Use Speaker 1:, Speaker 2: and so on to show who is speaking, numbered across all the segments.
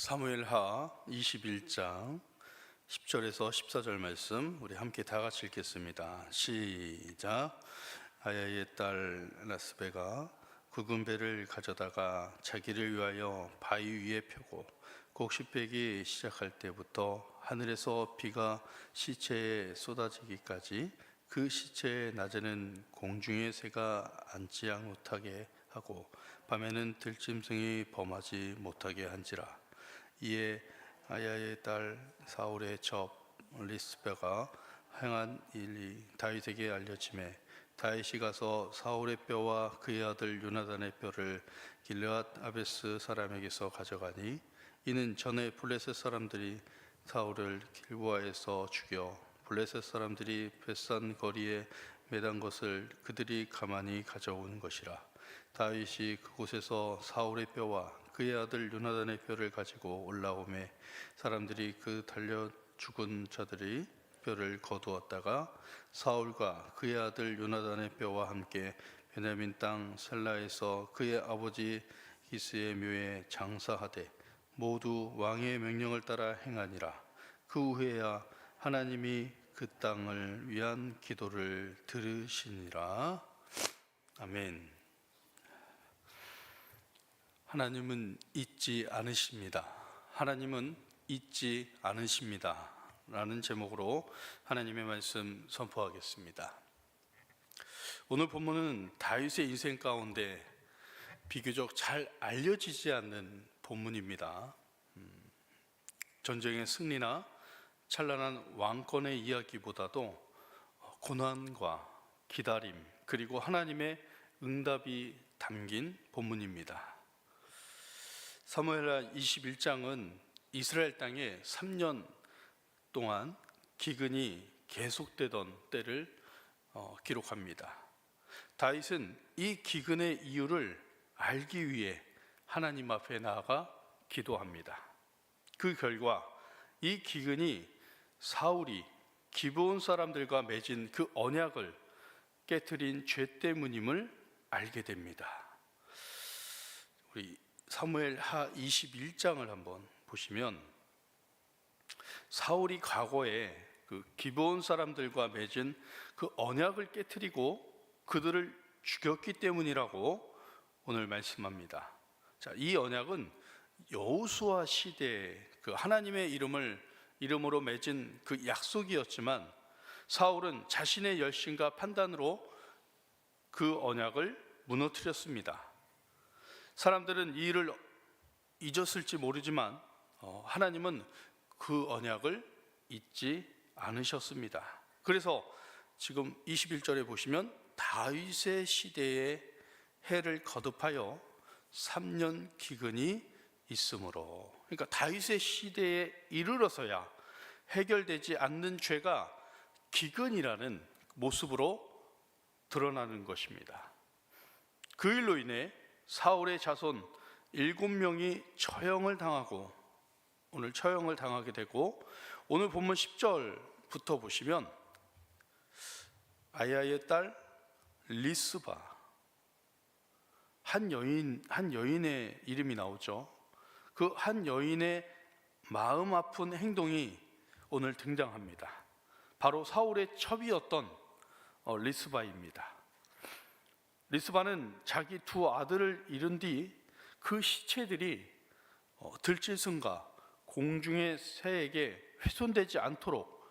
Speaker 1: 사무엘하 21장 10절에서 14절 말씀 우리 함께 다 같이 읽겠습니다. 시작. 아야의 딸 라스베가 굵은 배를 가져다가 자기를 위하여 바위 위에 펴고 곡식 빼기 시작할 때부터 하늘에서 비가 시체에 쏟아지기까지 그 시체의 낮에는 공중의 새가 앉지 못하게 하고 밤에는 들짐승이 범하지 못하게 한지라. 이에 아야의 딸 사울의 첩 리스베가 행한 일이 다윗에게 알려지매 다윗이 가서 사울의 뼈와 그의 아들 요나단의 뼈를 길르앗 아베스 사람에게서 가져가니 이는 전에 블레셋 사람들이 사울을 길보아에서 죽여 블레셋 사람들이 벳산 거리에 매단 것을 그들이 가만히 가져온 것이라. 다윗이 그곳에서 사울의 뼈와 그의 아들 요나단의 뼈를 가지고 올라오매 사람들이 그 달려 죽은 자들의 뼈를 거두었다가 사울과 그의 아들 요나단의 뼈와 함께 베냐민 땅 셀라에서 그의 아버지 기스의 묘에 장사하되 모두 왕의 명령을 따라 행하니라. 그 후에야 하나님이 그 땅을 위한 기도를 들으시니라. 아멘. 하나님은 잊지 않으십니다. 하나님은 잊지 않으십니다. 라는 제목으로 하나님의 말씀 선포하겠습니다. 오늘 본문은 다윗의 인생 가운데 비교적 잘 알려지지 않는 본문입니다. 전쟁의 승리나 찬란한 왕권의 이야기보다도 고난과 기다림 그리고 하나님의 응답이 담긴 본문입니다. 사무엘하 21장은 이스라엘 땅에 3년 동안 기근이 계속되던 때를 기록합니다. 다윗은 이 기근의 이유를 알기 위해 하나님 앞에 나아가 기도합니다. 그 결과 이 기근이 사울이 기브온 사람들과 맺은 그 언약을 깨트린 죄 때문임을 알게 됩니다. 우리 사무엘하 21장을 한번 보시면 사울이 과거에 그 기브온 사람들과 맺은 그 언약을 깨트리고 그들을 죽였기 때문이라고 오늘 말씀합니다. 자, 이 언약은 여호수아 시대에 그 하나님의 이름으로 맺은 그 약속이었지만 사울은 자신의 열심과 판단으로 그 언약을 무너뜨렸습니다. 사람들은 이 일을 잊었을지 모르지만 하나님은 그 언약을 잊지 않으셨습니다. 그래서 지금 21절에 보시면 다윗의 시대에 해를 거듭하여 3년 기근이 있으므로, 그러니까 다윗의 시대에 이르러서야 해결되지 않는 죄가 기근이라는 모습으로 드러나는 것입니다. 그 일로 인해 사울의 자손 7명이 처형을 당하고 오늘 처형을 당하게 되고, 오늘 본문 10절부터 보시면 아야의 딸 리스바, 한 여인의 이름이 나오죠. 그 한 여인의 마음 아픈 행동이 오늘 등장합니다. 바로 사울의 첩이었던 리스바입니다. 리스바는 자기 두 아들을 잃은 뒤 그 시체들이 들짐승과 공중의 새에게 훼손되지 않도록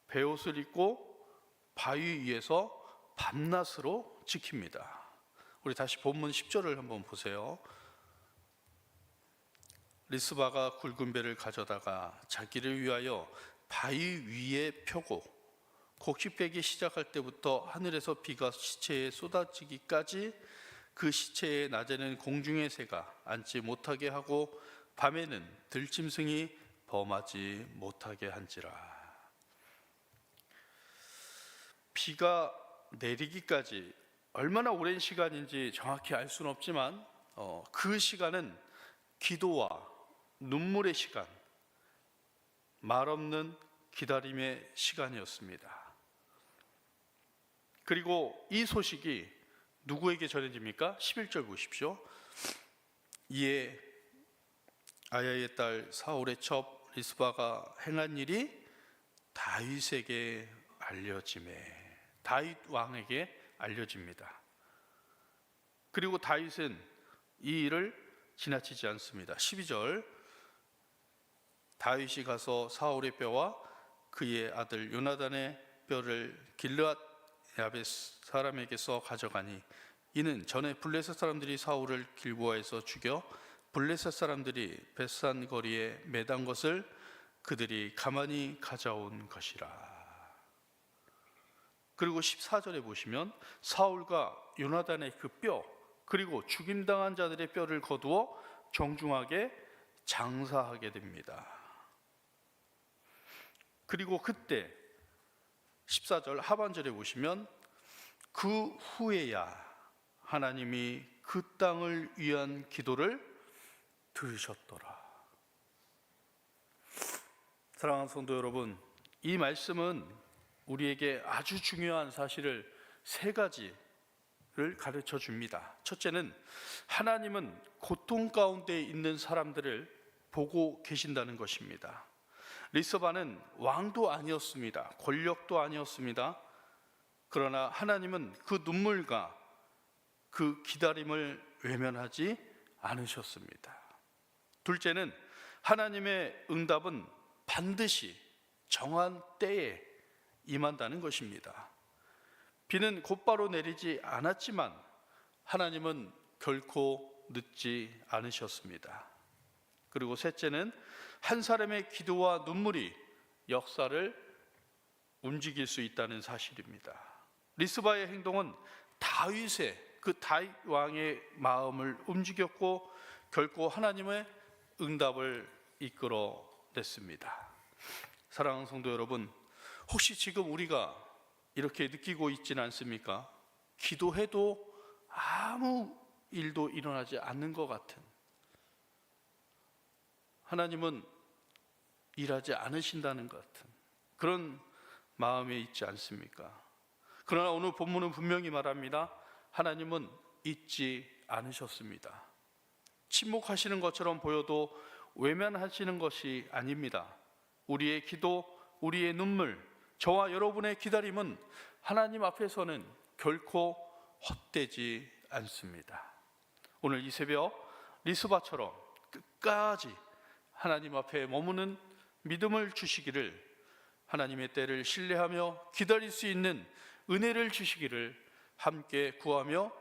Speaker 1: 베옷을 입고 바위 위에서 밤낮으로 지킵니다. 우리 다시 본문 10절을 한번 보세요. 리스바가 굵은 배를 가져다가 자기를 위하여 바위 위에 펴고 곡식 빼기 시작할 때부터 하늘에서 비가 시체에 쏟아지기까지 그 시체의 낮에는 공중의 새가 앉지 못하게 하고 밤에는 들짐승이 범하지 못하게 한지라. 비가 내리기까지 얼마나 오랜 시간인지 정확히 알 수는 없지만 그 시간은 기도와 눈물의 시간, 말없는 기다림의 시간이었습니다. 그리고 이 소식이 누구에게 전해집니까? 11절 보십시오. 이에 아야의 딸 사울의 첩 리스바가 행한 일이 다윗에게 알려짐에 다윗 왕에게 알려집니다. 그리고 다윗은 이 일을 지나치지 않습니다. 12절 다윗이 가서 사울의 뼈와 그의 아들 요나단의 뼈를 길르앗 야벳 사람에게서 가져가니 이는 전에 블레셋 사람들이 사울을 길보아에서 죽여 블레셋 사람들이 벳산 거리에 매단 것을 그들이 가만히 가져온 것이라. 그리고 14절에 보시면 사울과 요나단의 그 뼈 그리고 죽임당한 자들의 뼈를 거두어 정중하게 장사하게 됩니다. 그리고 그때 14절 하반절에 보시면 그 후에야 하나님이 그 땅을 위한 기도를 들으셨더라. 사랑하는 성도 여러분, 이 말씀은 우리에게 아주 중요한 사실을 세 가지를 가르쳐 줍니다. 첫째는 하나님은 고통 가운데 있는 사람들을 보고 계신다는 것입니다. 리스바는 왕도 아니었습니다. 권력도 아니었습니다. 그러나 하나님은 그 눈물과 그 기다림을 외면하지 않으셨습니다. 둘째는 하나님의 응답은 반드시 정한 때에 임한다는 것입니다. 비는 곧바로 내리지 않았지만 하나님은 결코 늦지 않으셨습니다. 그리고 셋째는 한 사람의 기도와 눈물이 역사를 움직일 수 있다는 사실입니다. 리스바의 행동은 그 다윗 왕의 마음을 움직였고 결코 하나님의 응답을 이끌어냈습니다. 사랑하는 성도 여러분, 혹시 지금 우리가 이렇게 느끼고 있지는 않습니까? 기도해도 아무 일도 일어나지 않는 것 같은, 하나님은 일하지 않으신다는 것 같은 그런 마음에 있지 않습니까? 그러나 오늘 본문은 분명히 말합니다. 하나님은 잊지 않으셨습니다. 침묵하시는 것처럼 보여도 외면하시는 것이 아닙니다. 우리의 기도, 우리의 눈물, 저와 여러분의 기다림은 하나님 앞에서는 결코 헛되지 않습니다. 오늘 이 새벽 리스바처럼 끝까지 하나님 앞에 머무는 믿음을 주시기를, 하나님의 때를 신뢰하며 기다릴 수 있는 은혜를 주시기를 함께 구하며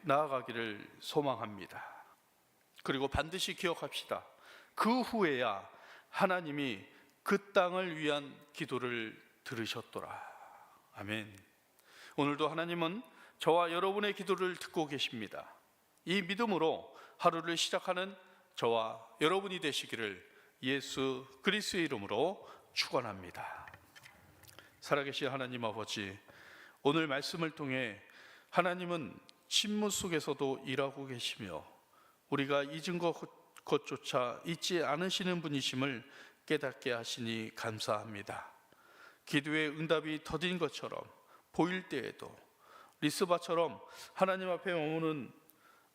Speaker 1: 나아가기를 소망합니다. 그리고 반드시 기억합시다. 그 후에야 하나님이 그 땅을 위한 기도를 들으셨더라. 아멘. 오늘도 하나님은 저와 여러분의 기도를 듣고 계십니다. 이 믿음으로 하루를 시작하는 저와 여러분이 되시기를 예수 그리스도의 이름으로 축원합니다. 살아계신 하나님 아버지, 오늘 말씀을 통해 하나님은 침묵 속에서도 일하고 계시며 우리가 잊은 것조차 잊지 않으시는 분이심을 깨닫게 하시니 감사합니다. 기도의 응답이 더딘 것처럼 보일 때에도 리스바처럼 하나님 앞에 머무는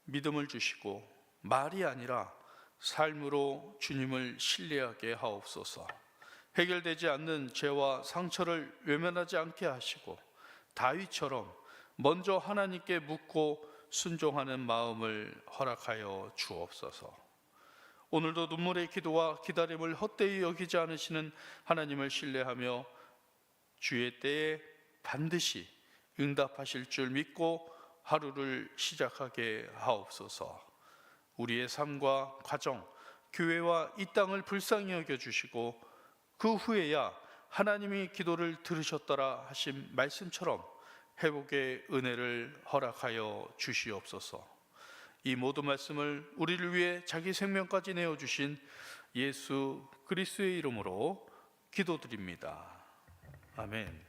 Speaker 1: 믿음을 주시고 말이 아니라 삶으로 주님을 신뢰하게 하옵소서. 해결되지 않는 죄와 상처를 외면하지 않게 하시고 다윗처럼 먼저 하나님께 묻고 순종하는 마음을 허락하여 주옵소서. 오늘도 눈물의 기도와 기다림을 헛되이 여기지 않으시는 하나님을 신뢰하며 주의 때에 반드시 응답하실 줄 믿고 하루를 시작하게 하옵소서. 우리의 삶과 가정, 교회와 이 땅을 불쌍히 여겨주시고 그 후에야 하나님이 기도를 들으셨더라 하신 말씀처럼 회복의 은혜를 허락하여 주시옵소서. 이 모든 말씀을 우리를 위해 자기 생명까지 내어주신 예수 그리스도의 이름으로 기도드립니다. 아멘.